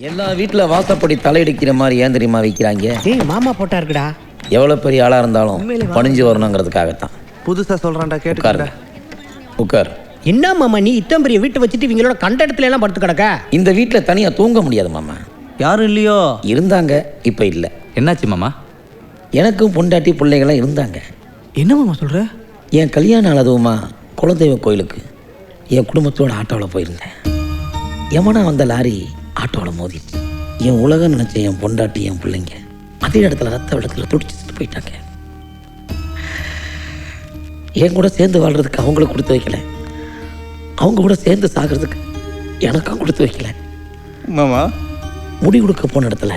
எல்லா வீட்டுல வாசப்படி தலையடிக்கிற மாதிரி ஏன் தெரியுமா வைக்கிறாங்க? ஏய் மாமா போட்டா இருக்குடா. எவ்வளவு பெரிய ஆளா இருந்தாலும் பணிஞ்சு வரணுங்கிறதுக்காகத்தான். புதுசா சொல்றான்டா, கேட்டுக்காரு. உட்கார். என்ன மாமா நீ இத்தம் பெரிய வீட்டை வச்சுட்டு இவங்களோட கண்ட இடத்துல எல்லாம் படுத்து கிடக்க? இந்த வீட்டுல தனியா தூங்க முடியாது மாமா. யாரும் இல்லையோ? இருந்தாங்க, இப்ப இல்ல. என்னாச்சு மாமா? எனக்கும் பொண்டாட்டி பிள்ளைகளாம் இருந்தாங்க. என்ன மாமா சொல்ற? என் கல்யாணம் அதுவுமா குலதெய்வ கோயிலுக்கு என் குடும்பத்தோட ஆட்டோவில் போயிருந்தேன். எவனா வந்த லாரி ஆட்டோவில் மோதிச்சு. என் உலகம் நினைச்ச என் பொண்டாட்டி என் பிள்ளைங்க அதே இடத்துல ரத்த வெள்ளத்துல துடிச்சுட்டு போயிட்டாங்க. என் கூட சேர்ந்து வாழ்றதுக்கு அவங்களுக்கு கொடுத்து வைக்கல, அவங்க கூட சேர்ந்து சாகிறதுக்கு எனக்கும் கொடுத்து வைக்கல. மாமா முடி கொடுக்க போன இடத்துல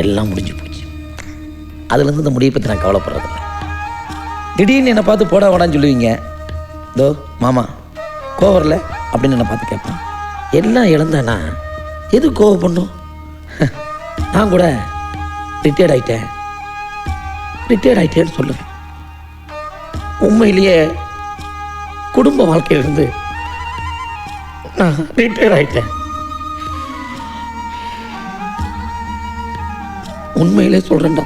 எல்லாம் முடிஞ்சு போச்சு. அதுலேருந்து இந்த முடியை பற்றி நான் கவலைப்படுறதில்ல. திடீர்னு என்னை பார்த்து போடா வாடான்னு சொல்லுவீங்க. தோ மாமா கோவரில் அப்படின்னு என்னை பார்த்து கேட்பேன். எல்லாம் இழந்தேன்னா எது கோவம் பண்ணும்? நான் கூட ரிட்டையர்ட் ஆகிட்டேன்னு சொல்லுவேன். உண்மையிலேயே குடும்ப வாழ்க்கையிலிருந்து நான் ரிட்டையர்ட் ஆகிட்டேன். உண்மையிலே சொல்கிறேன்டா,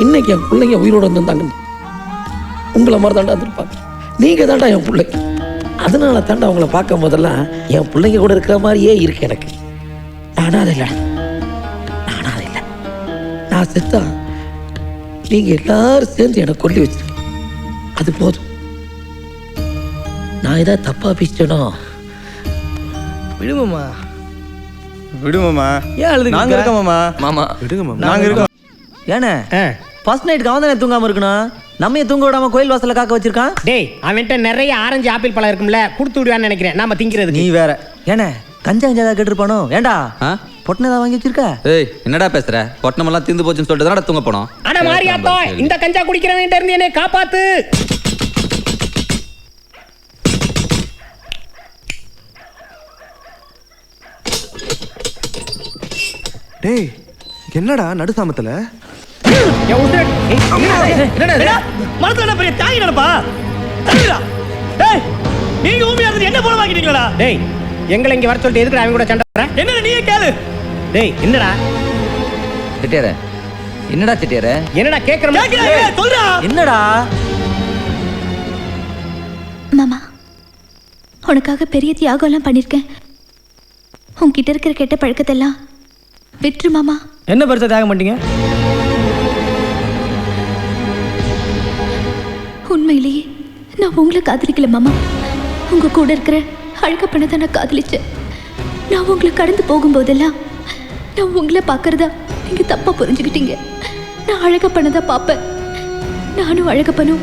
இன்னைக்கு என் பிள்ளைங்க உயிரோடு வந்துருந்தாங்க உங்களை மாதிரி தாண்டா இருந்திருப்பாங்க. நீங்கள் தாண்டா என் பிள்ளைங்க. அதனால தாண்டா அவங்கள பார்க்கும் போதெல்லாம் என் பிள்ளைங்க கூட இருக்கிற மாதிரியே இருக்கு எனக்கு. நானா அது இல்லை, நான் செத்தா நீங்கள் எல்லாரும் சேர்ந்து என்னை கொல்லி வச்சிருக்கீங்க. அது போதும். நான் ஏதாவது தப்பா பேசிட்டேனோ? விடுமாமா விடுமாமா. ஏன் அழுது? நாங்க இருக்கோம் மாமா. மாமா விடுங்க மாமா, நாங்க இருக்கோம். ஏனே ஃபர்ஸ்ட் நைட்டுக்கு அவன் தானே தூங்காம இருக்கணும்? நம்ம ஏன் தூங்க விடாம கோயில் வாசல்ல காக்க வச்சிருக்கான்? டேய் அவன்கிட்ட நிறைய ஆரஞ்சு ஆப்பிள் பழம் இருக்கும்ல, கொடுத்து விடுவான்னு நினைக்கிறேன். நாம திங்கிறது நீ வேற. ஏனே கஞ்சா கேட்டிருப்பானோ? ஏண்டா பொட்டனை ஏதாவது வாங்கி வச்சிருக்க? ஏய் என்னடா பேசுற? பொட்டனமெல்லாம் தீந்து போச்சுன்னு சொல்லிட்டு தானடா தூங்க போனோம். அட மாரியாத்தா, இந்த கஞ்சா குடிக்கிறவன்ட்ட இருந்து என்னை காப்பாத்து. டேய் என்னடா நடுசாமத்துல? மனசுல பெரிய தாங்கி நடப்பா. டேய் நீங்க ஊமியா இருந்து என்ன போல வாங்கிட்டீங்களா? டேய் எங்களை இங்க வர சொல்லிட்டு எதுக்குடா அவங்க கூட சண்டை போற? என்ன நீயே கேளு. டேய் என்னடா திட்டியாரே? என்னடா திட்டியாரே? என்னடா கேக்குற? சொல்றா. என்னடா மாமா, உனக்காக பெரிய தியாகம்லாம் பண்ணிருக்கேன். உன்கிட்ட இருக்கிற கெட்ட பழக்கத்தெல்லாம் விட்டுரு மாமா. என்ன பெருசா தியாகம் பண்ணிட்டீங்க? உண்மையிலேயே நான் உங்களை காதலிக்கல மாமா. உங்க கூட இருக்கிற அழக பண்ணதான் நான் காதலிச்சேன். நான் உங்களை கடந்து போகும்போதெல்லாம் நான் உங்களை பார்க்கறதா நீங்க தப்பா புரிஞ்சுக்கிட்டீங்க. நான் அழக பண்ணதா பார்ப்பேன். நானும் அழக பண்ணும்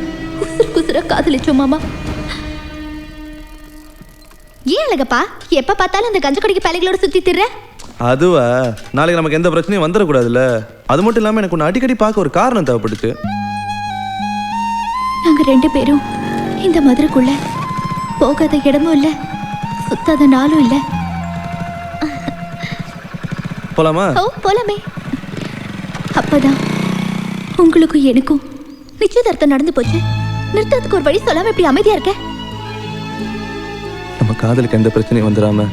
குசுரா காதலிச்சோம் மாமா. ஏன் அழகப்பா எப்ப பார்த்தாலும் அந்த கஞ்ச கடைக்கு பேலைகளோட சுத்தி திர்ற? அதுவா, நாளைக்கு நமக்கு எந்த பிரச்சனையும் வந்துடக்கூடாதுல்ல. அது மட்டும் இல்லாம எனக்கு ஒன்று அடிக்கடி பார்க்க ஒரு காரணம் தேவைப்படுச்சு. நாங்க ரெண்டு பேரும் இந்த மதுரைக்குள்ள போகாத இடமும் இல்ல, சுத்தாத நாளும் இல்ல. போலாமா? ஓ போலாமே. அப்பதான் உங்களுக்கும் எனக்கும் நிச்சயதார்த்தம் நடந்து போச்சு. நிறுத்தத்துக்கு ஒரு வழி சொல்லாம இப்படி அமைதியா இருக்க? நம்ம காதலுக்கு எந்த பிரச்சனையும் வந்துடாம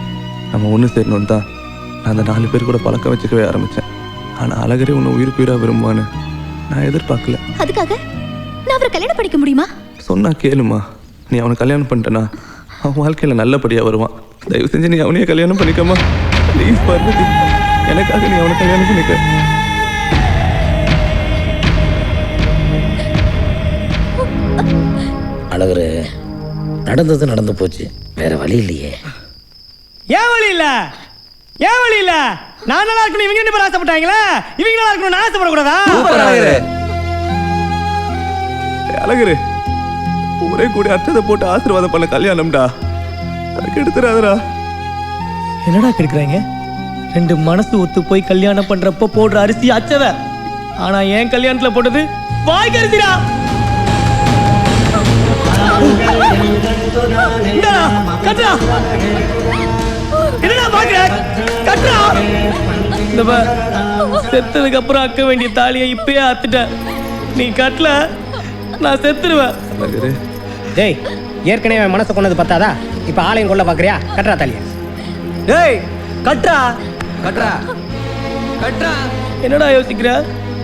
நம்ம ஒன்று சேரணும் தான் நான் அந்த 4 பேர் கூட பழக்கம் வச்சுக்கவே ஆரம்பிச்சேன். ஆனா அழகரே உன்னை உயிருக்கு உயிரா விரும்புவான்னு நான் எதிர்பார்க்கல. அதுக்காக நான் அவரை கல்யாணம் பண்ணிக்க முடியுமா? சொன்னா கேளுமா, நீ அவனை கல்யாணம் பண்ணிட்டனா அவன் வாழ்க்கையில நல்லபடியா வருவான். தயவு செஞ்சு நீ அவனையே கல்யாணம் பண்ணிக்கமா ப்ளீஸ் பார்வதி. எனக்காக நீ அவனை கல்யாணம் பண்ணிக்க. அழகரு, நடந்தது நடந்து போச்சு, வேற வழி இல்லையே. ஏன் வழி இல்ல? ஏன் வழி இல்ல? நான் நல்லா இருக்கணும், இவங்க என்ன பேர் ஆசைப்பட்டாங்களா? இவங்க நல்லா இருக்கணும், நான் ஆசைப்படக்கூடாதா? அழகரு, ஒரே கூட அச்சதை போட்டு ஆசீர்வாதம் பண்ண கல்யாணம்டா, அதுக்கு எடுத்துறாதரா. என்னடா கெடுக்குறாங்க? 2 மனசு ஒத்து போய் கல்யாணம் பண்றப்போ போடுற அரிசி அச்சவ, ஆனா என் கல்யாணத்துல போட்டது வாய்க்கு அரிசிடா. கட்டுறா. என்னடா பாக்குற? கட்டுறா. இந்த செத்ததுக்கு அப்புறம் அக்க வேண்டிய தாலியை இப்பயே அத்துட்ட. நீ கட்டல, நான் செத்துருவேன். டேய் ஏற்கனவே மனசை கொண்டது பத்தாதா? இப்ப ஆலயம் கொள்ள பாக்குறியா? கட்டுறா தாலிய. டேய் கட்றா. கட்டுறா கட்டுறா. என்னடா யோசிக்கிற?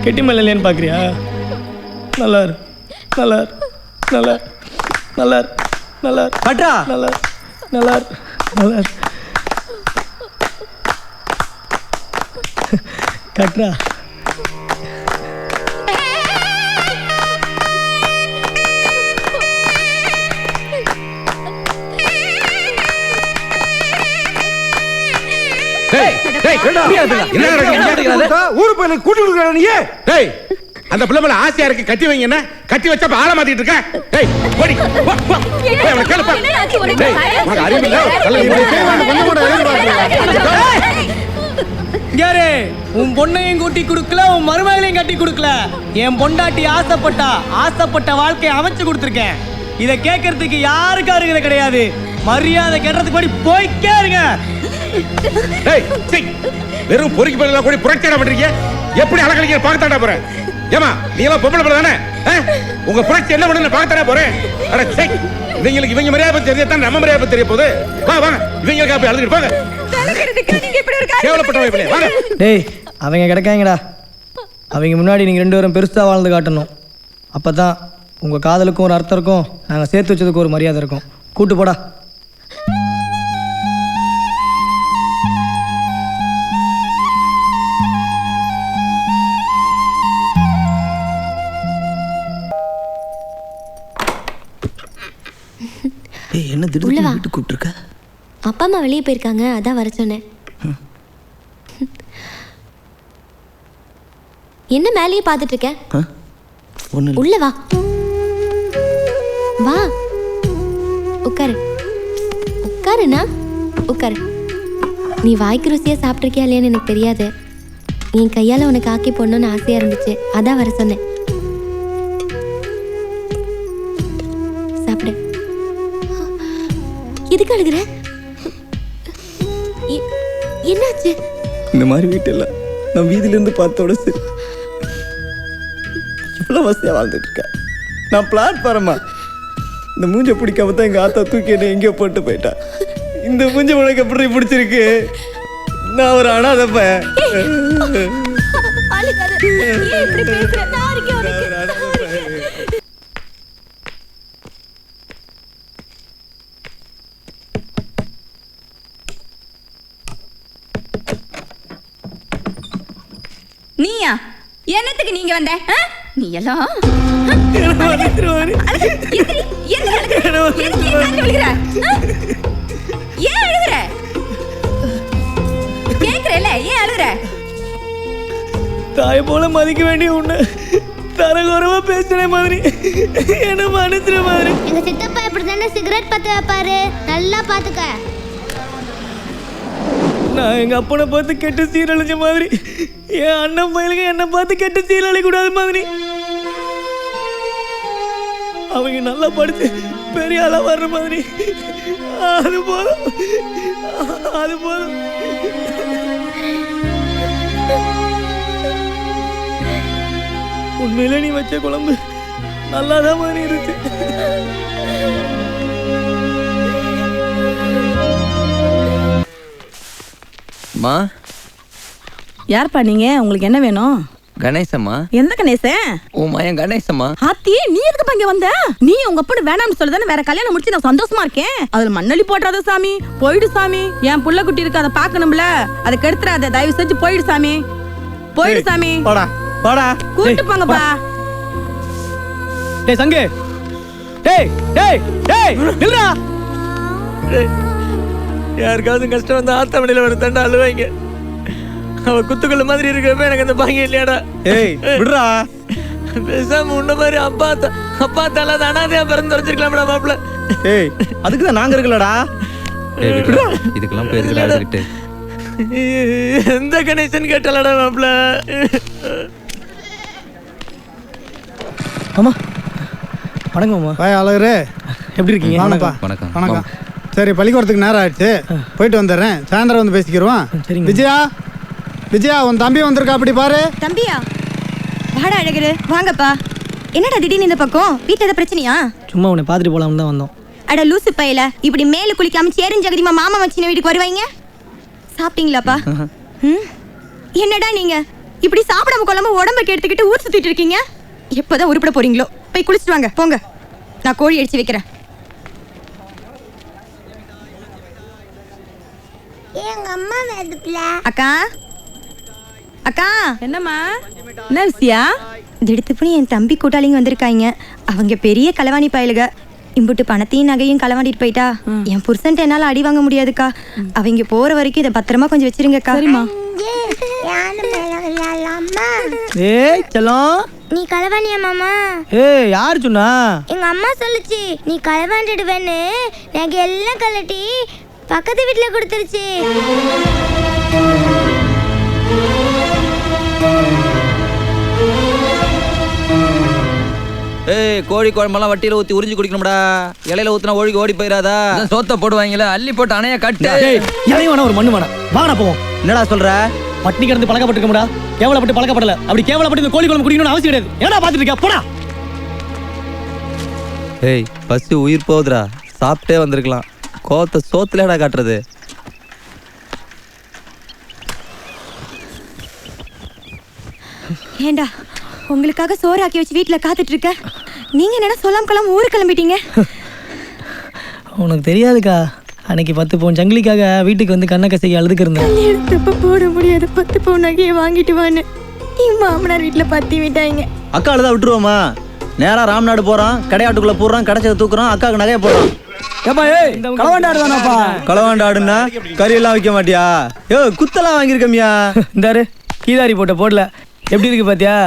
கெட்டி மேல இல்லையான்னு பார்க்குறியா? நல்லா இரு, நல்லா இரு, நல்லா இரு, நல்லா இரு, நல்லா இரு, கட்றா. நல்லா இரு, நல்லா இரு, நல்லா இரு. கட்டுறா. ஊரு போய் கூட்டி கொடுக்குற நீ. டேய் அந்த பிள்ளை மேல ஆசையா இருக்கு, கட்டி வைங்க. என்ன கட்டி வச்சா ஆள மாத்திட்டு இருக்க? டேய் ஓடி போ போ. டேய் அவளை கேளுப்பா. டேய் உனக்கு அறிவு இல்ல? கொஞ்சம் கூட யாரு உன் பொண்ணையும் கூட்டி கொடுக்கல, உன் மருமகளையும் கட்டி கொடுக்கல. என் பொண்டாட்டி ஆசைப்பட்ட வாழ்க்கையை அமைச்சு கொடுத்துருக்கேன். இதை கேட்கறதுக்கு யாருக்கும் அருகதை கிடையாது. மரியாதை கேட்டதுக்கு படி போய்க்கே இருங்க. டேய் சீ, வெறும் பொறுக்கி பண்ணல கூட புரட்சியா பண்றீங்க. எப்படி அலக்கழிக்க பார்க்கத்தாண்டா போறேன். ஏமா நீ எல்லாம் பொம்பளை பிள்ளை தானே? உங்க புரட்சி என்ன பண்ணு பார்க்கத்தானே போறேன். அட சீ, இவங்க மரியாதை பத்தி தெரியாதான் நம்ம மரியாதை பத்தி தெரிய போகுது. வா வாங்க இவங்களுக்கு போய் அழுதுட்டு போங்க. கேவலப்பட்டவங்க இப்படி வாங்க. டேய் அவங்க கிடக்காங்கடா. அவங்க முன்னாடி நீங்க 2 பேரும் பெருசா வாழ்ந்து காட்டணும். அப்பதான் உங்க காதலுக்கும் ஒரு அர்த்தம் இருக்கும், நாங்க சேர்த்து வச்சதுக்கு ஒரு மரியாதை இருக்கும். கூட்டு போடா. என்ன திடீர்னு வீட்டுக்கு கூப்பிட்டுருக்க? அப்பா அம்மா வெளியே போயிருக்காங்க, அதான் வர சொன்னேன். என்ன மேலேயே பார்த்துட்டு இருக்க? உள்ள வா வா, உட்காரு உட்காருண்ணா உட்காரு. நீ வாய்க்கு ருசியா சாப்பிட்ருக்கியா இல்லையான்னு எனக்கு தெரியாது. என் கையால் உனக்கு ஆக்கி போடணும்னு ஆசையாக இருந்துச்சு, அதான் வர சொன்னேன். சாப்பிடு. எதுக்கு அழுகுற? என்னாச்சு? இந்த மாதிரி வீட்டில் நான் வீதியிலேருந்து பார்த்தோட சரி இவ்வளோ வசதியாக வாழ்ந்துட்டு இருக்கேன். நான் பிளாட்ஃபார்மா இந்த மூஞ்சை பிடிக்காம தான் எங்கள் ஆத்தா தூக்கி என்ன எங்கேயோ போட்டு போயிட்டா. இந்த மூஞ்சை உனக்கு எப்படி பிடிச்சிருக்கு? நான் ஒரு அனாதப்ப. நீயா? என்னத்துக்கு நீங்க வந்த? நீ எல்லாம் ஏன் அழுகுற? கேக்குறல ஏன் அழுகுற? தாய் போல மதிக்க வேண்டிய உன்னை தரகுறவா பேசுற மாதிரி என்ன மனுச்சுற மாதிரி. எங்க சித்தப்பா இப்படிதானே சிகரெட் பத்த வைப்பாரு, நல்லா பாத்துக்க. நான் எங்க அப்பனை பார்த்து கெட்டு சீரழிச்ச மாதிரி என் அண்ணன் பையலுக்கு என்னை பார்த்து கெட்டு சீரழி கூடாது மாதிரி. அவங்க நல்லா படிச்சு பெரிய ஆளா வர்ற மாதிரி. அது போதும், அது போதும். உண்மையில நீ வச்ச குழம்பு நல்லாதான் மாதிரி இருந்துச்சு. மா, யார்ப்பா நீங்க? உங்களுக்கு என்ன வேணும்? கணேசம்மா. எந்த கணேசன்? உன் மயன் கணேசம்மா. ஆத்தி, நீ எதுக்கு இங்க வந்த? நீ உங்க அப்பா வேணாம்னு சொல்லதானே வேற கல்யாணம் முடிச்சு நான் சந்தோஷமா இருக்கேன். அதுல மண்ணலி போடுறாத சாமி, போயிடு சாமி. என் புள்ள குட்டி இருக்கு, அதை பாக்கணும்ல, அதை கெடுத்துறாத, தயவு செஞ்சு போயிடு சாமி, போயிடு சாமி. போடா போடா, கூட்டு போங்கப்பா. டேய் சங்கு, டேய் டேய் டேய் நில்றா. யாருக்காவது கஷ்டம் வந்தா ஆத்தமணியில வர தண்டா அழுவாங்க. அவ குத்துக்குள்ள மாதிரி இருக்கிறப்ப எனக்கு அந்த பாக்கியம் இல்லையாடா. ஏய் விடுறா. பேசாம உன்ன மாதிரி அப்பா தலாத அனாதையா பிறந்து வச்சிருக்கலாம்டா மாப்பிள்ள. ஏய் அதுக்குதான் நாங்க இருக்கலடா. இதுக்கெல்லாம் பேருக்கு அழுதுகிட்டு எந்த கணேசன் கேட்டலடா மாப்பிள்ள. ஆமா வணக்கம் மாமா. பாய் அழகுரு, எப்படி இருக்கீங்க? வணக்கம். வணக்கம். வணக்கம். சரி பள்ளிக்கூடத்துக்கு நேரம் ஆயிடுச்சு, போயிட்டு வந்துடுறேன். சாயந்தரம் வந்து பேசிக்கிறோம். சரிங்க. விஜயா உன் தம்பி வந்திருக்கா, அப்படி பாரு. தம்பியா? வாடா அழகரு, வாங்கப்பா. என்னடா திடீர்னு இந்த பக்கம்? வீட்டுல ஏதாவது பிரச்சனையா? சும்மா உன்னை பார்த்துட்டு போலாம்னு தான் வந்தோம். அட லூசு பையல, இப்படி மேல குளிக்காம சேரும் ஜெகதிமா மாமா வச்சின வீட்டுக்கு வருவாங்க. சாப்பிட்டீங்களாப்பா? என்னடா நீங்க இப்படி சாப்பிடாம கொள்ளாம உடம்ப கெடுத்துக்கிட்டு ஊர் சுத்திட்டு இருக்கீங்க? எப்பதான் உருப்பட போறீங்களோ? போய் குளிச்சுட்டு வாங்க போங்க. நான் கோழி அடிச்சு வைக்கிறேன். எங்க அம்மா வேதுப்ல. அக்கா அக்கா என்னம்மா, என்ன விஷயம்? திடுத்துப்புனி என் தம்பி கூட்டாளிங்க வந்திருக்காங்க. அவங்க பெரிய களவாணி பயலுக. இம்புட்டு பணத்தையும் நகையும் களவாண்டிட்டு போயிட்டா என் புருஷன்ட்ட என்னால அடி வாங்க முடியாதுக்கா. அவங்க போற வரைக்கும் இதை பத்திரமா கொஞ்சம் வச்சிருங்கக்கா. சரிம்மா. ஏய் செல்லம், நீ களவாணியா மாமா? ஏய் யார் சொன்னா? எங்க அம்மா சொல்லுச்சு நீ களவாண்டிடுவேன்னு. எனக்கு எல்லாம் கலட்டி பக்கத்து வீட்டுல கொடுத்துருச்சு. ஏய் கோழி குழம்பெல்லாம் வட்டியில ஊத்தி உறிஞ்சு குடிக்கணும்டா. இலையில ஊத்துனா ஒழுகி ஓடி போயிடாதா? சோத்த போடுவாங்களே அள்ளி போட்டு அணைய கட்டு. இலையும் வேணா ஒரு மண்ணு வேணா. வாடா போவோம். என்னடா சொல்ற? பட்டினி கிடந்து பழக்கப்பட்டிருக்கோம்டா. கேவலப்பட்டு பழக்கப்படல. அப்படி கேவலப்பட்டு இந்த கோழி குழம்பு குடிக்கணும்னு அவசியம் கிடையாது. ஏன்னா பாத்துட்டு இருக்க போடா. ஏய் பசி உயிர் போகுதுடா. சாப்பிட்டே வந்திருக்கலாம். கோத்த சோத்துலடா காட்டுறது. ஏண்டா உங்களுக்காக சோறு ஆக்கி வச்சு வீட்டுல காத்துட்டு இருக்க. நீங்க என்னடா சொல்லாம கொள்ளாம ஊரு கிளம்பிட்டீங்க? உனக்கு தெரியாதுக்கா, அன்னைக்கு 10 பவுன் ஜங்கிலிக்காக வீட்டுக்கு வந்து கண்ணை கசைக்கு அழுதுக்கு இருந்தேன். எடுத்தப்ப போட முடியாது 10 பவுன் நகையை வாங்கிட்டு வான்னு என் மாமனார் வீட்டுல பத்தி விட்டாங்க. அக்கா அழுதா விட்டுருவோமா? நேரா ராம்நாடு போறான், கடையாட்டுக்குள்ள போடுறான், கடைச்சதை தூக்குறான், அக்காவுக்கு நகைய போடுறான். ஏப்பா ஏய் களவாண்டாடு தானப்பா? களவாண்டாடுன்னா கறி எல்லாம் வைக்க மாட்டியா? ஏ குத்தெல்லாம் வாங்கியிருக்கமியா? இந்தாரு கீதாரி போட்ட போடல எப்படி இருக்கு பாத்தியா?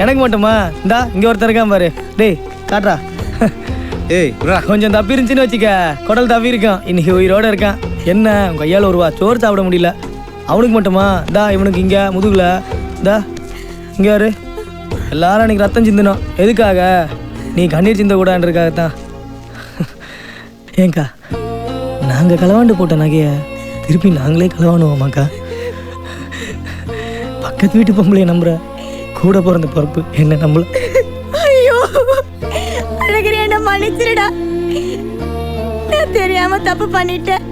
எனக்கு மட்டுமா? இந்தா இங்க ஒருத்தர் இருக்கான் பாரு. டேய் காட்டுறா. ஏய் கொஞ்சம் தப்பி இருந்துச்சுன்னு வச்சுக்க, குடல் தப்பி இருக்கான். இன்னைக்கு உயிரோட இருக்கான். என்ன உங்க கையால் ஒருவா சோறு சாப்பிட முடியல. அவனுக்கு மட்டுமா? இந்தா இவனுக்கு இங்க முதுகுல. இந்தா இங்க யாரு? எல்லாரும் அன்னைக்கு ரத்தம் சிந்தணும். எதுக்காக? நீ கண்ணீர் சிந்த கூடாதுன்றதுக்காகத்தான். ஏங்கா நாங்க களவாண்டு போட்ட நகைய திருப்பி நாங்களே களவாணுவோமாக்கா? பக்கத்து வீட்டு பொம்பளைய நம்புற, கூட பிறந்த பொறுப்பு என்ன நம்பல. ஐயோ அழகிரி என்ன மன்னிச்சிருடா. நான் தெரியாம தப்பு பண்ணிட்டேன்.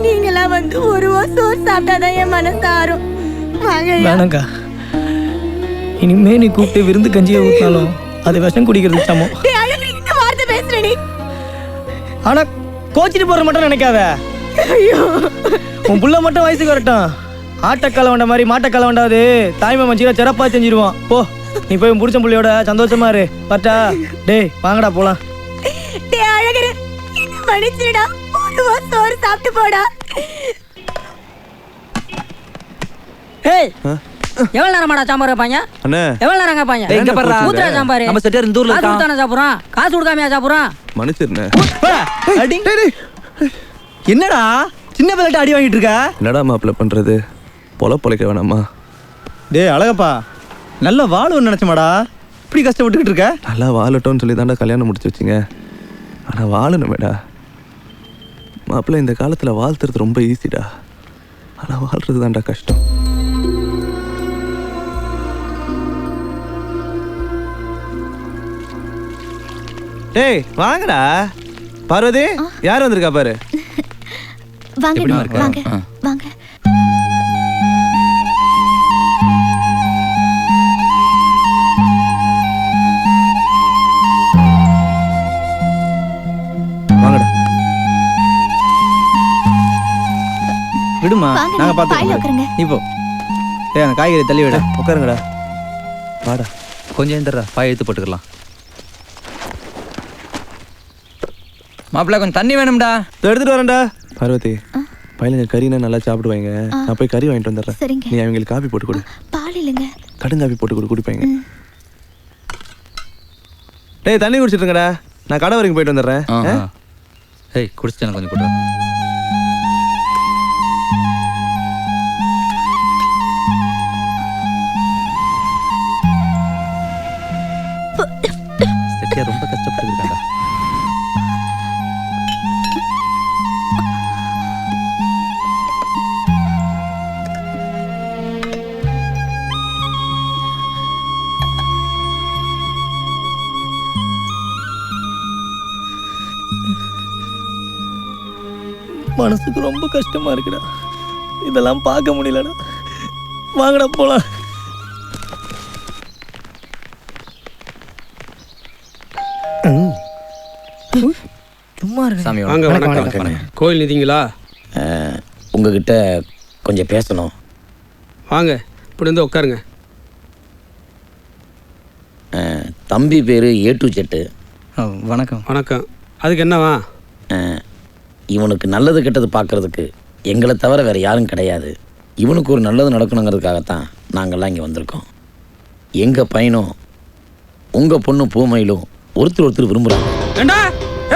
நீங்களாம் வந்து ஒரு சோறு சாப்பிட்டாதான் என் மனசு ஆறும். வேணாக்கா, இனிமே நீ கூப்பிட்டு விருந்து கஞ்சியை ஊத்தினாலும் அது விஷம் குடிக்கிறது சமம். என்ன வார்த்தை பேசுற நீ? ஆனா கோச்சிட்டு போற மட்டும் நினைக்காத. ஐயோ உன் புள்ள மட்டும் வயசுக்கு வரட்டும். ஆட்டக்கால வண்ட மாதிரி மாட்டக்கால வண்டாது தாய்மை மஞ்சிரா சிறப்பா செஞ்சிருவான். போ நீ போய் உன் புடிச்ச புள்ளையோட சந்தோஷமா இரு. பட்டா டேய் வாங்கடா போலாம். டேய் அழகிரி என்ன மன்னிச்சிருடா. ஒரு சோறு சாப்பிட்டு போடா. ஏய் எவ்வளவு நேரமாடா சாம்பார் வைப்பாங்க? அண்ணே எவ்வளவு நேரம் கேட்பாங்க? ஏய், இங்க பாருடா. ஊத்துறா சாம்பார். நம்ம செட்டியார் இந்த ஊர்ல காசு இருக்கான். கொடுத்தானே சாப்பிடுறான். காசு கொடுக்காமையா சாப்பிடுறான்? மனுஷர்ண்ணே. என்னடா சின்ன பிள்ளைகிட்ட அடி வாங்கிட்டு இருக்க? என்னடா மாப்பிள்ள பண்றது? பொழைக்க வேணாமா? டேய் அழகப்பா, நல்ல வாழுன்னு நினைச்சமாடா. இப்படி கஷ்டப்பட்டுக்கிட்டு இருக்க? நல்லா வாழட்டோன்னு சொல்லி தாண்டா கல்யாணம் முடிச்சு வச்சிங்க. ஆனால் வாழணுமேடா மாப்பிள்ள. இந்த காலத்தில் வாழ்த்துறது ரொம்ப ஈஸிடா, ஆனால் வாழ்றது தாண்டா கஷ்டம். டேய் வாங்கடா. பார்வதி யார் வந்திருக்கா பாரு. வாங்க வாங்க வாங்க. வாங்கடா. விடுமா, வாங்க, நாங்க பாயில பாத்துக்கிறோம். உட்காருங்க. நீ போ. ஏய் அந்த காய்கறி தள்ளி விட. உட்காருங்கடா. வாடா. கொஞ்சம் எழுந்துடுறா. பாய் எடுத்து போட்டுக்கலாம். மாப்பிள்ள கொஞ்சம் தண்ணி வேணும்டா. எடுத்துட்டு வரேன்டா. பார்வதி பையனுங்க கறினா நல்லா சாப்பிடுவாங்க. நான் போய் கறி வாங்கிட்டு வந்துடுறேன். சரிங்க. நீ அவங்களுக்கு காபி போட்டு கொடு. பால் இல்லைங்க. கடுங்காபி போட்டு கொடு, குடிப்பாங்க. டேய் தண்ணி குடிச்சிட்டுங்கடா. நான் கடை வரைக்கும் போயிட்டு வந்துடுறேன். ஏய் குடிச்சிட்டு எனக்கு கொஞ்சம் போட்டு. செட்டியார் ரொம்ப கஷ்டப்பட்டு இருக்காடா. மனசுக்கு ரொம்ப கஷ்டமா இருக்குடா. இதெல்லாம் பார்க்க முடியலடா. வாங்கடா போலாம். சாமி வாங்க, வணக்கம். கோயில் நிதிங்களா? உங்ககிட்ட கொஞ்சம் பேசணும். வாங்க, இப்படி வந்து உட்காருங்க. தம்பி பேர் ஏட்டு செட்டு. வணக்கம். வணக்கம். அதுக்கு என்னவா? இவனுக்கு நல்லது கெட்டது பார்க்கறதுக்கு எங்களை தவிர வேறு யாரும் கிடையாது. இவனுக்கு ஒரு நல்லது நடக்கணுங்கிறதுக்காகத்தான் நாங்கள்லாம் இங்கே வந்திருக்கோம். எங்கள் பையனும் உங்கள் பொண்ணு பூமையிலும் ஒருத்தர் விரும்புகிறாங்க. ஏண்டா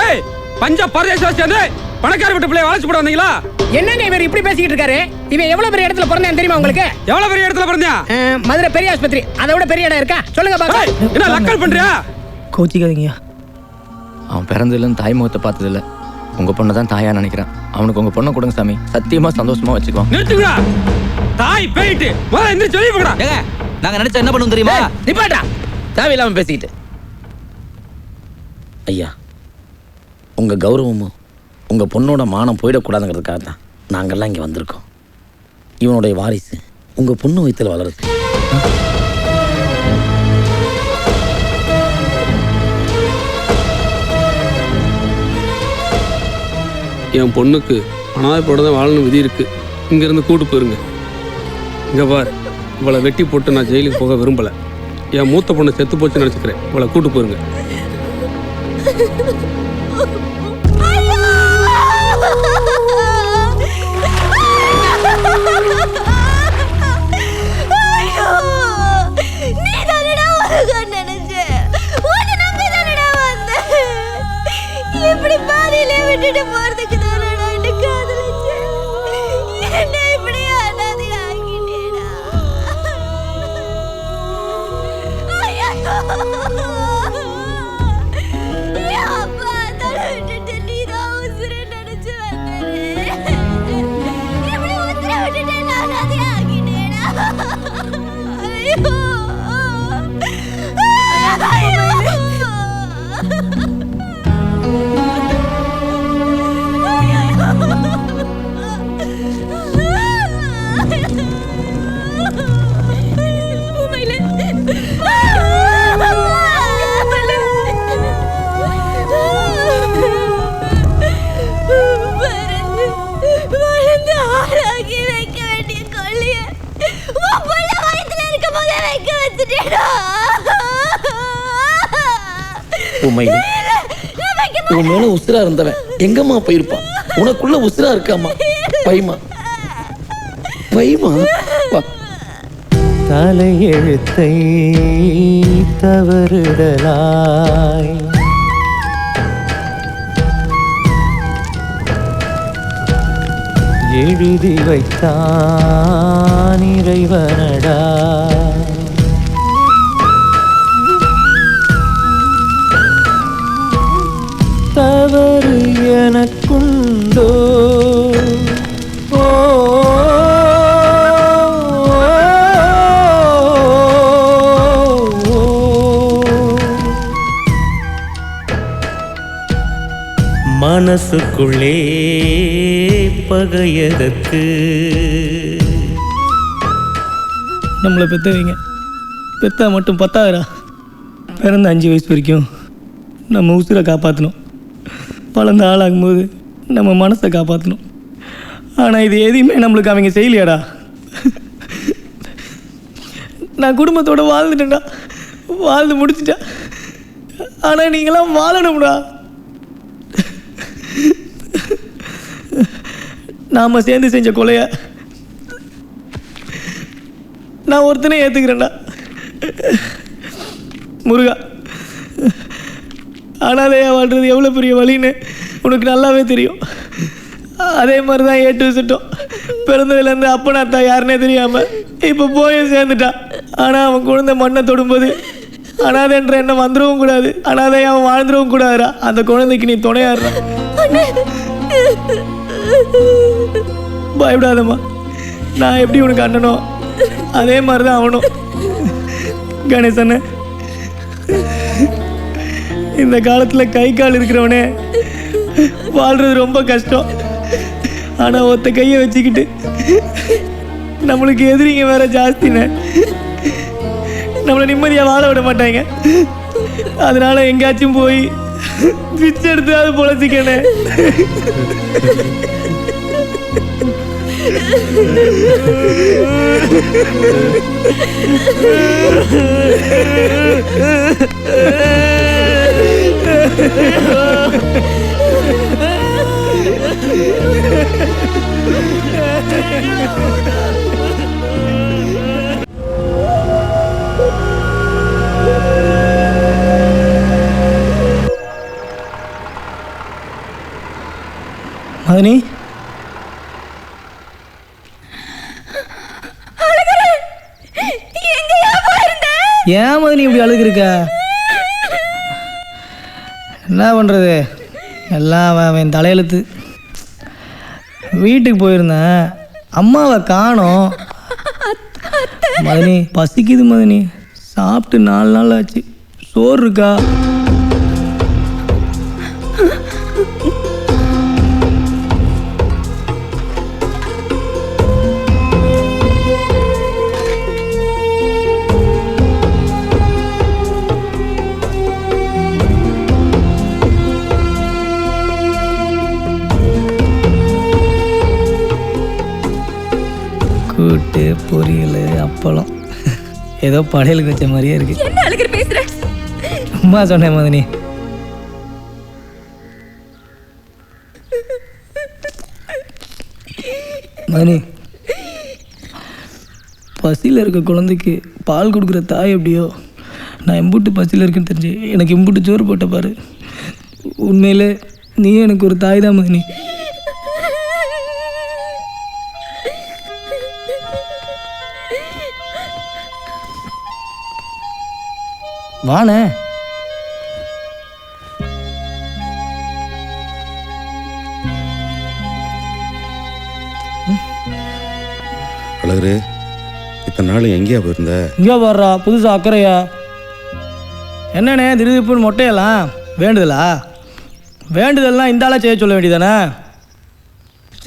ஏய் பஞ்சாப் பரதேசவாசி வந்து பணக்கார வீட்டு பிள்ளைய வாழைச்சு போட வந்தீங்களா? என்னங்க இவர் இப்படி பேசிக்கிட்டு இருக்காரு? இவன் எவ்வளவு பெரிய இடத்துல பிறந்தேன் தெரியுமா உங்களுக்கு? எவ்வளவு பெரிய இடத்துல பிறந்தியா? மதுரை பெரிய ஆஸ்பத்திரி. அதை விட பெரிய இடம் இருக்கா? சொல்லுங்க பாக்க. என்ன லக்கல் பண்றியா? கோச்சிக்காதீங்க. அவன் பிறந்ததுலேருந்து தாய் முகத்தை பார்த்ததில்ல. உங்கள் பொண்ணை தான் தாயா நினைக்கிறேன். அவனுக்கு உங்கள் பொண்ணை கொடுங்க சாமி. சத்தியமாக சந்தோஷமாக வச்சுக்குவான். நிறுத்துங்கடா. தாய் போயிட்டு முதல்ல எந்திரிச்சு வெளியே போடா. ஏங்க நாங்க நினைச்சா என்ன பண்ணுவோம் தெரியுமா? நிப்பாட்டா, தேவையில்லாமல் பேசிக்கிட்டு. ஐயா, உங்கள் கௌரவமும் உங்கள் பொண்ணோட மானம் போயிடக்கூடாதுங்கிறதுக்காக தான் நாங்கள்லாம் இங்கே வந்திருக்கோம். இவனுடைய வாரிசு உங்கள் பொண்ணு வயிற்றில் வளருது. என் பொண்ணுக்கு அனாதைப்போட தான் வாழணும் விதி இருக்கு. இங்கேருந்து கூட்டு போயிருங்க. இங்கே பார், இவளை வெட்டி போட்டு நான் ஜெயிலுக்கு போக விரும்பலை. என் மூத்த பொண்ணை செத்து போச்சுன்னு நினச்சிக்கிறேன். இவளை கூட்டு போயிருங்க. இப்படி பாதியிலே விட்டுட்டு போறதுக்கு தானடா என்ன காதலிச்சேன். என்ன இப்படி அனாதை ஆக்கிட்டேடா. என் அப்பா தலை விட்டுட்டு நீதான் உசுரை நினைச்சு வந்தாரு. இப்படி உசுரை விட்டுட்டு நான் அனாதை ஆக்கிட்டேடா. ஐயோ உன் மேல உசுரா இருந்தவன் எங்கம்மா போயிருப்பான்? உனக்குள்ள உசுரா இருக்காமா? பைமா பைமா தலையெழுத்தை தவறுதலாய் எழுதி வைத்தான் இறைவனடா. தவறு எனக்குண்டோ? மனசுக்குள்ளே பகையதற்கு. நம்மளை பெற்றவங்க பெற்றா மட்டும் பத்தாயிரா. பிறந்த 5 வயசு வரைக்கும் நம்ம உசுரை காப்பாற்றணும். வளர்ந்த ஆளாகும்போது நம்ம மனசை காப்பாற்றணும். ஆனால் இது எதையுமே நம்மளுக்கு அவங்க செய்யலையாடா. நான் குடும்பத்தோடு வாழ்ந்துட்டேன்டா, வாழ்ந்து முடிச்சிட்டா. ஆனால் நீங்களாம் வாழணும்டா. நாம் சேர்ந்து செஞ்ச கொலைய நான் ஒருத்தனே ஏற்றுக்கிறேன்டா. முருகா, அனாதையாக வாழ்கிறது எவ்வளோ பெரிய வழின்னு உனக்கு நல்லாவே தெரியும். அதே மாதிரி தான் ஏட்டு வச்சுட்டோம். பிறந்ததுலேருந்து அப்பனா தான் யாருன்னே தெரியாமல் இப்போ போய் சேர்ந்துட்டான். ஆனால் அவன் குழந்தை மண்ணை தொடும்போது அனாதைன்ற எண்ணம் வந்துடவும் கூடாது, அனாதையாக அவன் வாழ்ந்துடவும் கூடாதுடா. அந்த குழந்தைக்கு நீ துணையாடுற. பயப்படாதம்மா, நான் எப்படி உனக்கு அண்ணனோ அதே மாதிரி தான் அவனும். கணேசண்ணே, இந்த காலத்தில் கை கால் இருக்கிறவனே வாழ்றது ரொம்ப கஷ்டம். ஆனால் ஒத்த கையை வச்சுக்கிட்டு நம்மளுக்கு எதிரிங்க வேற ஜாஸ்திண்ணே. நம்மளை நிம்மதியாக வாழ விட மாட்டாங்க. அதனால எங்கேயாச்சும் போய் பிச்சை எடுத்து அது பொழைச்சிக்கண்ணே. மதனி, ஏன் மதனி இப்படி அழுகுறிருக்க? என்ன பண்ணுறது, எல்லாம் அவன் தலையெழுத்து. வீட்டுக்கு போயிருந்தேன், அம்மாவை காணோம். மதனி பசிக்குது மதனி, சாப்பிட்டு 4 நாள் ஆச்சு. சோறு இருக்கா? கூட்டு, பொரியல், அப்பளம், ஏதோ படையலுக்கு வச்ச மாதிரியே இருக்கு. என்ன அழகு பேசுற? அம்மா சொன்னேன் மதனி. மதனி, பசியில் இருக்க குழந்தைக்கு பால் கொடுக்குற தாய் எப்படியோ, நான் எம்புட்டு பசியில் இருக்குன்னு தெரிஞ்சு எனக்கு எம்புட்டு சோறு போட்ட பாரு. உண்மையிலே நீ எனக்கு ஒரு தாய் தான் மதனி. வாணே. அழகு, இத்தனை நாள் எங்கேயா போயிருந்த? இங்கே வர்றா புதுசா அக்கறையா? என்னண்ணே திடீர்னு மொட்டையெல்லாம் வேண்டுதலா? வேண்டுதல்லாம் இந்த ஆளா செய்ய சொல்ல வேண்டியதானே?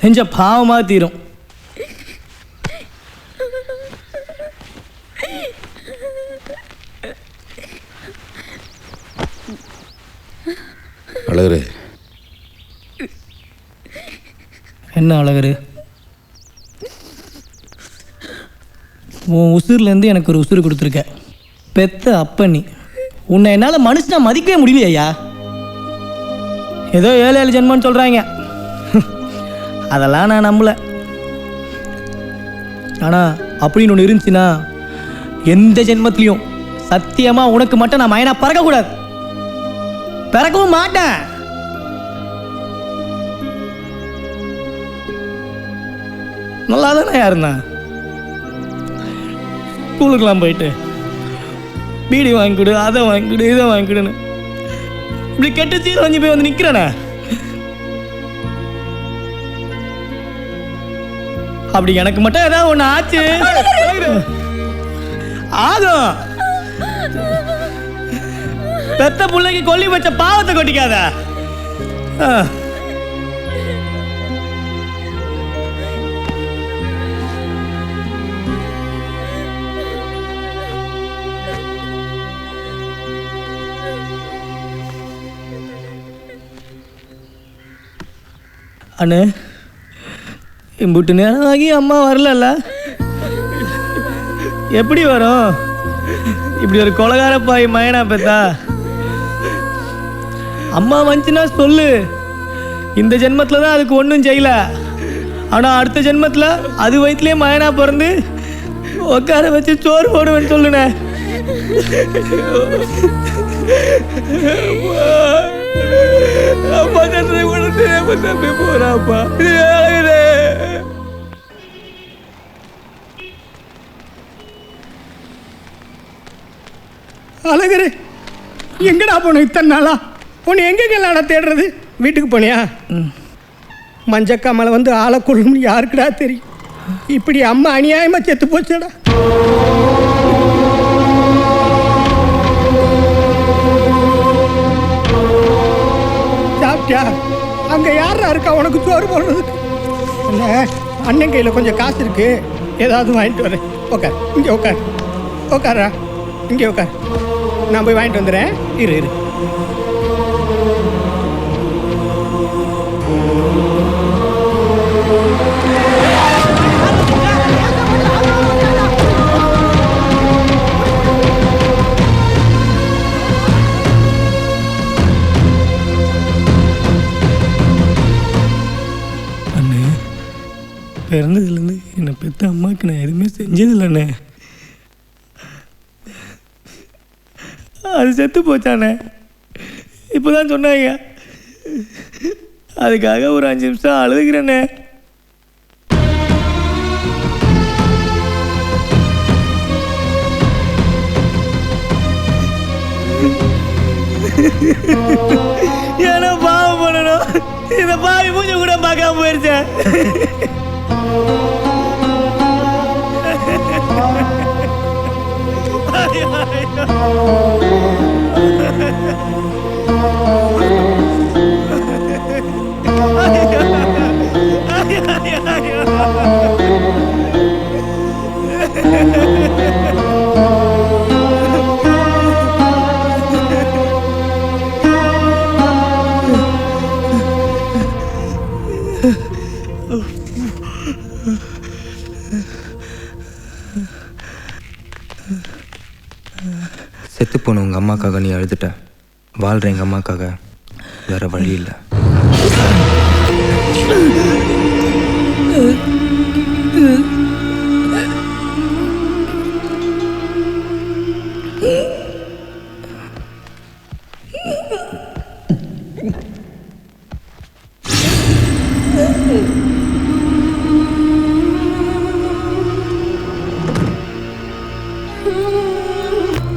செஞ்ச பாவமாக தீரும். அழகு, என்ன அழகரு, உன் உசுர்லேருந்து எனக்கு ஒரு உசுறு கொடுத்துருக்க. பெத்த அப்ப நீ. உன்னை என்னால் மனுஷனா மதிக்கவே முடியலையா? ஏதோ 7 ஜென்மன்னு சொல்கிறாங்க, அதெல்லாம் நான் நம்பல. ஆனால் அப்படின்னு ஒன்று இருந்துச்சுன்னா எந்த ஜென்மத்திலையும் சத்தியமாக உனக்கு மட்டும் நான் மயனா பறக்கக்கூடாது, பிறக்கவும் மாட்டேன். நல்லா தானே இருந்தேன். ஸ்கூலுக்கெல்லாம் போயிட்டு பீடி வாங்கிக்கிடு, அதை வாங்கிக்கிடு, இதை வாங்கிக்கிடுன்னு இப்படி கெட்டு சீரழிஞ்சு போய் வந்து நிற்கிறேனே. அப்படி எனக்கு மட்டும் ஏதாவது ஒன்று ஆச்சு ஆகும். பெத்த பிள்ளைக்கு கொல்லி வச்ச பாவத்தை கொட்டிக்காத. அண்ணே, இம்புட்டு நேரம் ஆகி அம்மா வரல. எப்படி வரும்? இப்படி ஒரு கொலகார பாய் மயனா பெத்தா. அம்மா வந்துச்சுன்னா சொல்லு, இந்த ஜென்மத்தில் தான் அதுக்கு ஒன்றும் செய்யல, ஆனால் அடுத்த ஜென்மத்தில் அது வயிற்றுலேயே மயனா பிறந்து உட்கார வச்சு சோறு போடுவேன்னு சொல்லுனே. அப்பா தம்பி போறாப்பா. அழகரு, எங்கடா போன இத்தனை நாளா? உன்னை எங்கெங்கெல்லாடா தேடுறது? வீட்டுக்கு போனியா? மஞ்சக்காமலை வந்து ஆளை கொள்ளும்னு யாருக்குடா தெரியும்? இப்படி அம்மா அநியாயமா செத்து போச்சடா. சாப்பிட்டியா? அங்க யாரா இருக்கா உனக்கு சோறு போடுறதுக்கு? என்ன அண்ணன் கையில் கொஞ்சம் காசு இருக்கு, ஏதாவது வாங்கிட்டு வரேன். உட்கார், இங்கே உட்கார். உட்காரா, இங்கே உட்கார். நான் போய் வாங்கிட்டு வந்துடுறேன். இரு. பிறந்ததுலேருந்து என்னை பெற்ற அம்மாவுக்கு நான் எதுவுமே செஞ்சதில்லைண்ணே. அது செத்து போச்சாண்ணே. இப்போ தான் சொன்னாங்க. அதுக்காக ஒரு 5 நிமிஷம் அழுதுகிறேண்ணே. ஏன்னா பாவம் பண்ணணும். இந்த பாவி மூஞ்ச கூட பார்க்காம போயிருச்சேன். செத்து போன உங்கள் அம்மாக்காக நீ அழுதுட்ட. வாழ்கிற எங்கள் அம்மாக்காக வேற வழி இல்லை.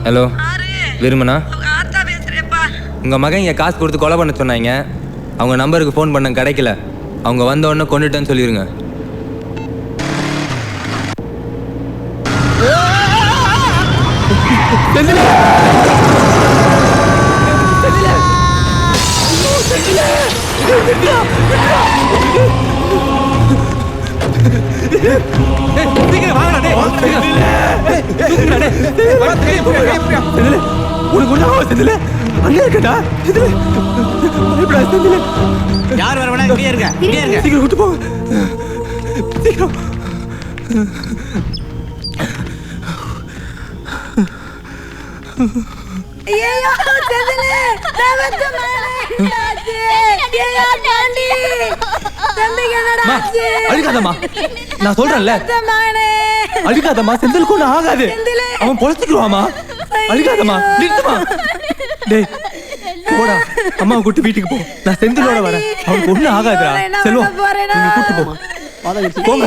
ஹலோ விரும்பனா, உங்கள் மகன் இங்கே காசு கொடுத்து கொலை பண்ண சொன்னாங்க. அவங்க நம்பருக்கு ஃபோன் பண்ண கிடைக்கல. அவங்க வந்த உடனே கொண்டுட்டேன்னு சொல்லிடுங்க. யார் வர வேணா இங்கே இருங்க. சீக்கிரம் விட்டு போங்க. சீக்கிரம். அழுகாதம்மா, நான் சொல்றேன்ல. அழுகாதம்மா, செந்திலுக்கு ஒன்றும் ஆகாது. அவன் பொழைச்சிக்குவாமா. அழுகாதம்மா, நிறுத்துமா. டேய் போடா, அம்மாவை கூட்டு வீட்டுக்கு போ. நான் செந்திலோட வரேன். அவனுக்கு ஒன்றும் ஆகாதுடா. செல்வம், நீங்க கூட்டு போமா. போங்க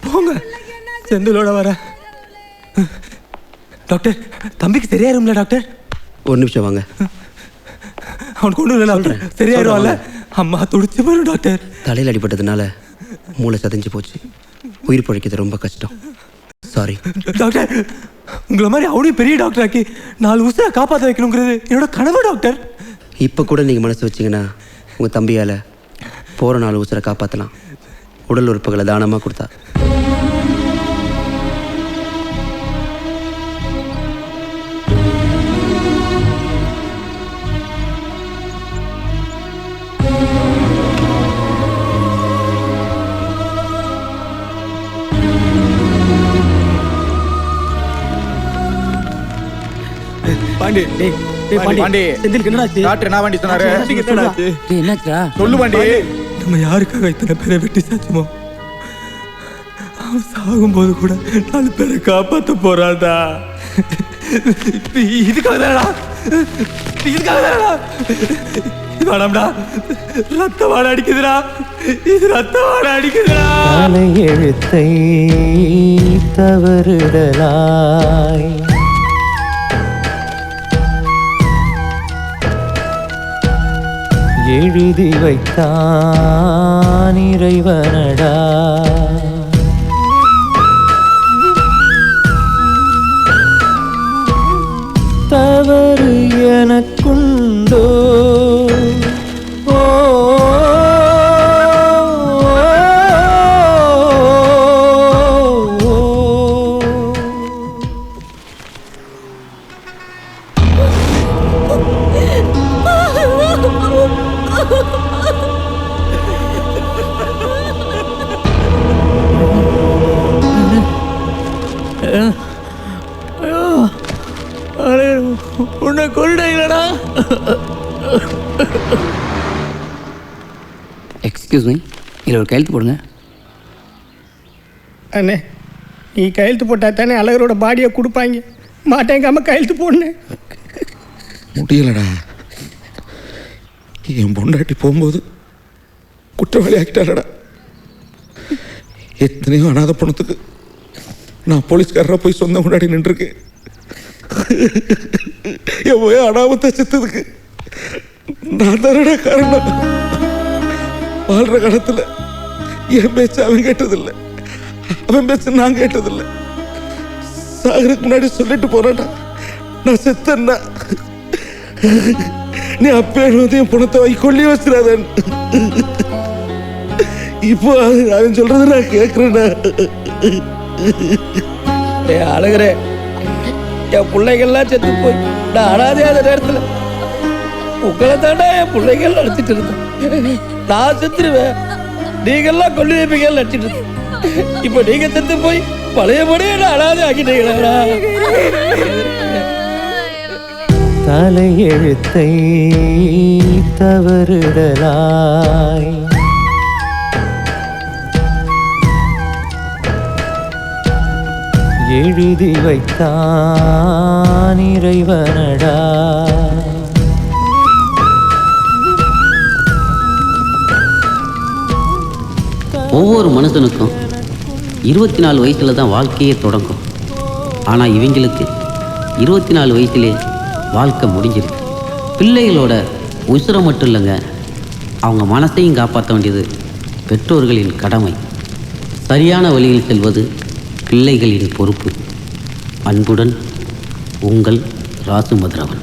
போங்க, செந்திலோட வரேன். டாக்டர், தம்பிக்கு சரியாயிரும்ல டாக்டர்? ஒரு நிமிஷம் வாங்க. அவனுக்கு ஒன்றும் இல்லை டாக்டர், சரியாயிரும்ல? அம்மா துடிச்சு வரும் டாக்டர். தலையில் அடிபட்டதுனால மூளை சதைஞ்சு போச்சு. உயிர் பிழைக்கிறது ரொம்ப கஷ்டம். Sorry doctor. உங்களை மாதிரி அவனையும் பெரிய டாக்டர் ஆக்கி 4 உசுரை காப்பாற்ற வைக்கணுங்கிறது என்னோட கனவு டாக்டர். இப்போ கூட நீங்கள் மனசு வச்சிங்கன்னா உங்கள் தம்பியால் போகிற 4 உசுரை காப்பாற்றலாம். உடல் உறுப்புகளை தானமாக கொடுத்தா. பாண்டி, பாண்டி, செந்திலுக்கு என்னடாச்சு? டாக்டர் என்ன பாண்டி சொன்னாரு? என்னாச்சுடா? சொல்லு பாண்டி. நம்ம யாருக்காக இத்தனை பேரை வெட்டி சாச்சுமோ, அவன் சாகும்போது கூட 4 பேரை காப்பாற்ற போறாடா. இதுக்காக தானடா, இதுக்காக தானடா. வேணாம்டா, ரத்த வாட அடிக்குதுடா. இது ரத்த வாட அடிக்குதுடா. எழுத்தை தவறுதலாய் எழுதி வைத்தான் இறைவனடா. தவறு எனக்குண்டோ? ஓ உன்னை கொள்ளையிலடா. எக்ஸ்கியூஸ் மீ, இதில் ஒரு கையெழுத்து போடுங்க. அண்ணே நீ கையெழுத்து போட்டா தானே அழகரோட பாடியை கொடுப்பாங்க. மாட்டேங்காம கையெழுத்து போடணும். முடியலடா. என் பொண்டாட்டி போகும்போது குற்றவாளி ஆக்கிட்டாரடா. எத்தனையோ அனாதை பணத்துக்கு நான் போலீஸ்காரராக போய் சொந்தம் கொண்டாடி நின்றுருக்கேன். என் அனாமத்தை செத்ததுக்கு நான் தானடா காரணம். வாழ்ற காலத்தில் என் பேச்சு அவன் கேட்டதில்லை, அவன் பேச்சு நான் கேட்டதில்லை. சாகருக்கு முன்னாடி சொல்லிட்டு போறான்டா, நான் செத்தேன்னா நீ அப்பே என் பணத்தை வாங்கி கொல்லி வச்சிடாதன். இப்போ அவன் சொல்றது நான் கேட்கிறேன்டா. அழகுற என் பிள்ளைகள்லாம் செத்து போய் நான் அனாதையாத நேரத்தில் உங்களை தாண்டா என் பிள்ளைகள் நினைச்சிட்டு இருந்தேன். நான் செத்துருவேன், நீங்கெல்லாம் கொல்லி வைப்பீங்க நினைச்சிட்டு இருந்தேன். இப்ப நீங்க செத்து போய் பழையபடியே நான் அனாதை ஆக்கிட்டீங்களா? தலையெழுத்தை தவறுதலாய் எழுதி வைத்தான் இறைவனடா. ஒவ்வொரு மனுஷனுக்கும் 24 வயசுல தான் வாழ்க்கையே தொடங்கும். ஆனால் இவங்களுக்கு 24 வயசுலே வாழ்க்கை முடிஞ்சிருக்கு. பிள்ளைகளோட உசுரை மட்டும் இல்லைங்க, அவங்க மனசையும் காப்பாற்ற வேண்டியது பெற்றோர்களின் கடமை. சரியான வழியில் செல்வது பிள்ளைகளின் பொறுப்பு. அன்புடன் உங்கள் ராசு மதுரவன்.